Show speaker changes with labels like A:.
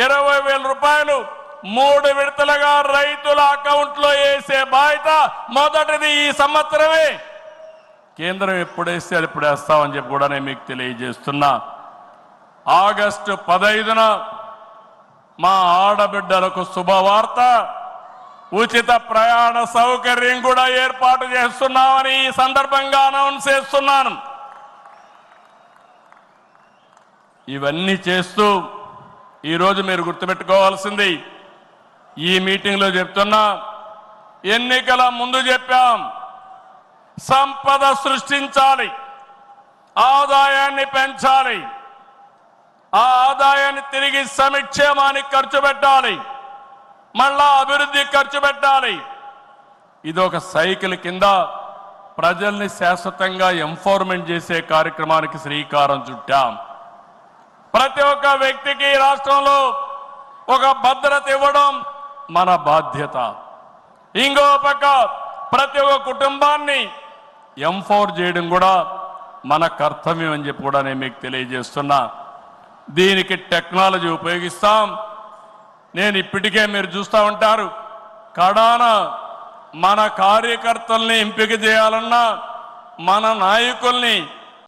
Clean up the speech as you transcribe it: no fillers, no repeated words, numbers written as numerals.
A: 20,000 రూపాయలు 3 విడతలుగా రైతుల అకౌంట్లో వేసే బాధ్యత మొదటిది ఈ సంవత్సరమే. కేంద్రం ఎప్పుడేస్తే అప్పుడు వేస్తామని చెప్పి కూడా నేను మీకు తెలియజేస్తున్నా. ఆగస్టు 15న మా ఆడబిడ్డలకు శుభవార్త, ఉచిత ప్రయాణ సౌకర్యం కూడా ఏర్పాటు చేస్తున్నామని ఈ సందర్భంగా అనౌన్స్ చేస్తున్నాను. ఇవన్నీ చేస్తూ ఈరోజు మీరు గుర్తుపెట్టుకోవాల్సింది, ఈ మీటింగ్లో చెప్తున్నా, ఎన్నికల ముందు చెప్పాం, సంపద సృష్టించాలి, ఆదాయాన్ని పెంచాలి, ఆ ఆదాయాన్ని తిరిగి సంక్షేమానికి ఖర్చు పెట్టాలి, మళ్ళా అభివృద్ధి ఖర్చు పెట్టాలి. ఇదొక సైకిల్ కింద ప్రజల్ని శాశ్వతంగా ఎంపవర్మెంట్ చేసే కార్యక్రమానికి శ్రీకారం చుట్టాం. ప్రతి ఒక్క వ్యక్తికి రాష్ట్రంలో ఒక భద్రత ఇవ్వడం మన బాధ్యత. ఇంకో పక్క ప్రతి ఒక్క కుటుంబాన్ని ఎంపవర్ చేయడం కూడా మన కర్తవ్యం అని చెప్పి కూడా నేను మీకు తెలియజేస్తున్నా. దీనికి టెక్నాలజీ ఉపయోగిస్తాం. నేను ఇప్పటికే మీరు చూస్తూ ఉంటారు, కడాన మన కార్యకర్తల్ని ఎంపిక చేయాలన్నా, మన నాయకుల్ని